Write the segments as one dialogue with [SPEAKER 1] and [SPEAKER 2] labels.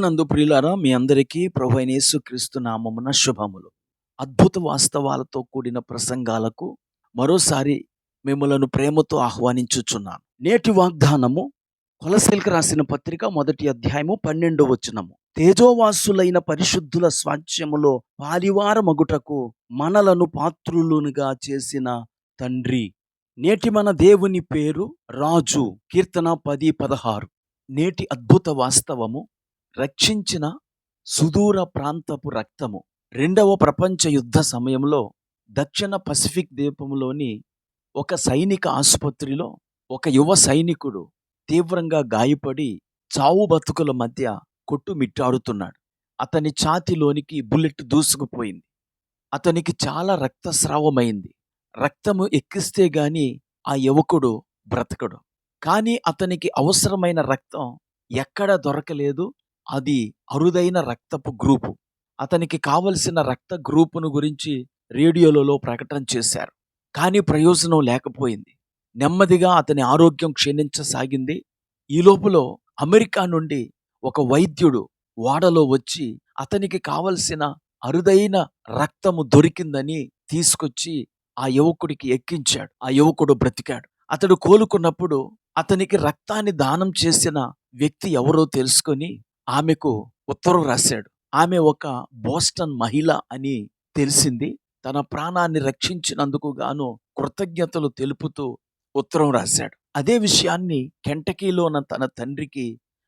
[SPEAKER 1] ప్రభునందు ప్రియులారా, మీ అందరికీ ప్రభువైన యేసుక్రీస్తు నామమున శుభములు. అద్భుత వాస్తవాలతో కూడిన ప్రసంగాలకు మరోసారి మిమ్మలను ప్రేమతో ఆహ్వానించుచున్నాను. నేటి వాగ్దానము కొలస్సీలకు రాసిన పత్రిక 1వ అధ్యాయము 12వ వచనము. తేజోవాసులైన పరిశుద్ధుల స్వాస్థ్యములో పాలివారమగుటకు మనలను పాత్రులుగా చేసిన తండ్రి. నేటి మన దేవుని పేరు రాజు. కీర్తన 10:16. నేటి అద్భుత వాస్తవము రక్షించిన సుదూర ప్రాంతపు రక్తము. 2వ ప్రపంచ యుద్ధ సమయంలో దక్షిణ పసిఫిక్ ద్వీపంలోని ఒక సైనిక ఆసుపత్రిలో ఒక యువ సైనికుడు తీవ్రంగా గాయపడి చావు బతుకుల మధ్య కొట్టుమిట్టాడుతున్నాడు. అతని ఛాతిలోనికి బుల్లెట్ దూసుకుపోయింది. అతనికి చాలా రక్తస్రావమైంది. రక్తము ఎక్కిస్తే గాని ఆ యువకుడు బ్రతకడు. కానీ అతనికి అవసరమైన రక్తం ఎక్కడ దొరకలేదు. అది అరుదైన రక్తపు గ్రూపు. అతనికి కావలసిన రక్త గ్రూపును గురించి రేడియోలలో ప్రకటన చేశారు. కానీ ప్రయోజనం లేకపోయింది. నెమ్మదిగా అతని ఆరోగ్యం క్షీణించసాగింది. ఈ లోపులో అమెరికా నుండి ఒక వైద్యుడు ఓడలో వచ్చి అతనికి కావలసిన అరుదైన రక్తము దొరికిందని తీసుకొచ్చి ఆ యువకుడికి ఎక్కించాడు. ఆ యువకుడు బ్రతికాడు. అతడు కోలుకున్నప్పుడు అతనికి రక్తాన్ని దానం చేసిన వ్యక్తి ఎవరో తెలుసుకొని ఆమెకు ఉత్తరం రాశాడు. ఆమె ఒక బోస్టన్ మహిళ అని తెలిసింది. తన ప్రాణాన్ని రక్షించినందుకు గాను కృతజ్ఞతలు తెలుపుతూ ఉత్తరం రాశాడు. అదే విషయాన్ని కెంటకీలోన తన తండ్రికి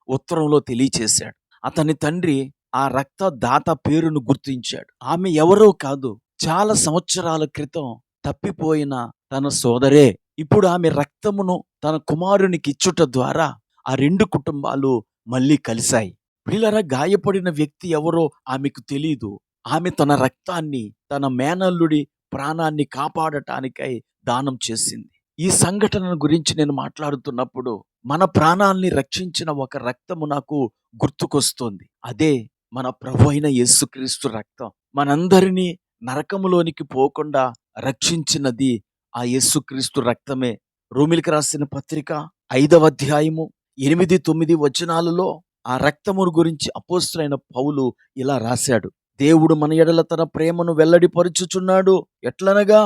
[SPEAKER 1] ఉత్తరంలో తెలియచేశాడు. అతని తండ్రి ఆ రక్తదాత పేరును గుర్తించాడు. ఆమె ఎవరో కాదు, చాలా సంవత్సరాల క్రితం తప్పిపోయిన తన సోదరే. ఇప్పుడు ఆమె రక్తమును తన కుమారునికి ఇచ్చుట ద్వారా ఆ 2 కుటుంబాలు మళ్ళీ కలిశాయి. ప్రియులారా, గాయపడిన వ్యక్తి ఎవరో ఆమెకు తెలీదు. ఆమె తన రక్తాన్ని తన మేనల్లుడి ప్రాణాన్ని కాపాడటానికై దానం చేసింది. ఈ సంఘటన గురించి నేను మాట్లాడుతున్నప్పుడు మన ప్రాణాల్ని రక్షించిన ఒక రక్తము నాకు గుర్తుకొస్తోంది. అదే మన ప్రభువైన యేసుక్రీస్తు రక్తం. మనందరినీ నరకములోనికి పోకుండా రక్షించినది ఆ యేసుక్రీస్తు రక్తమే. రోమీయులకు రాసిన పత్రిక 5వ అధ్యాయము 8-9 వచనాలలో ఆ రక్తమును గురించి అపోస్తలుడైన పౌలు ఇలా రాశాడు. దేవుడు మన ఎడల తన ప్రేమను వెల్లడిపరుచుచున్నాడు. ఎట్లనగా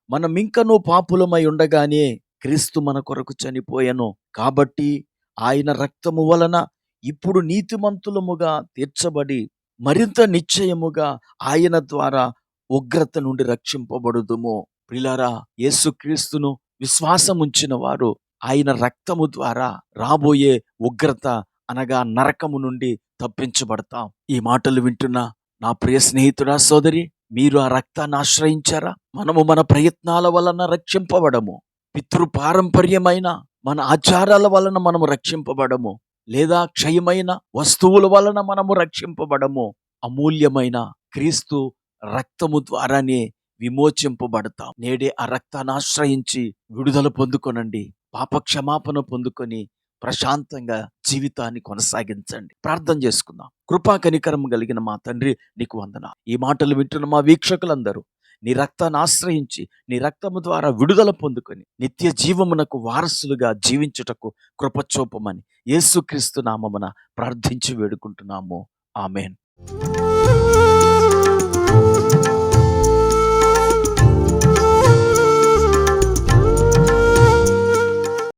[SPEAKER 1] మనమింకనూ పాపులమై ఉండగానే క్రీస్తు మన కొరకు చనిపోయెను. కాబట్టి ఆయన రక్తము వలన ఇప్పుడు నీతిమంతులముగా తీర్చబడి మరింత నిశ్చయముగా ఆయన ద్వారా ఉగ్రత నుండి రక్షింపబడుదుము. ప్రియులారా, యేసుక్రీస్తును విశ్వాసం ఉంచిన వారు ఆయన రక్తము ద్వారా రాబోయే ఉగ్రత అనగా నరకము నుండి తప్పించబడతాం. ఈ మాటలు వింటున్న నా ప్రియ స్నేహితుడా, సోదరి, మీరు ఆ రక్తాన్ని ఆశ్రయించారా? మనము మన ప్రయత్నాల వలన రక్షింపబడము. పితృపారంపర్యమైన మన ఆచారాల వలన మనము రక్షింపబడము. లేదా క్షయమైన వస్తువుల వలన మనము రక్షింపబడము. అమూల్యమైన క్రీస్తు రక్తము ద్వారానే విమోచింపబడతాం. నేడే ఆ రక్తాన్ని ఆశ్రయించి విడుదల పొందుకొనండి. పాపక్షమాపణ పొందుకొని ప్రశాంతంగా జీవితాన్ని కొనసాగించండి. ప్రార్థన చేసుకుందాం. కృపా కనికరం కలిగిన మా తండ్రి, నీకు వందనాలు. ఈ మాటలు వింటున్న మా వీక్షకులందరూ నీ రక్తాన్ని ఆశ్రయించి నీ రక్తము ద్వారా విడుదల పొందుకొని నిత్య జీవమునకు వారసులుగా జీవించుటకు కృప చూపమని యేసుక్రీస్తు నామమున ప్రార్థించి వేడుకుంటున్నాము. ఆమేన్.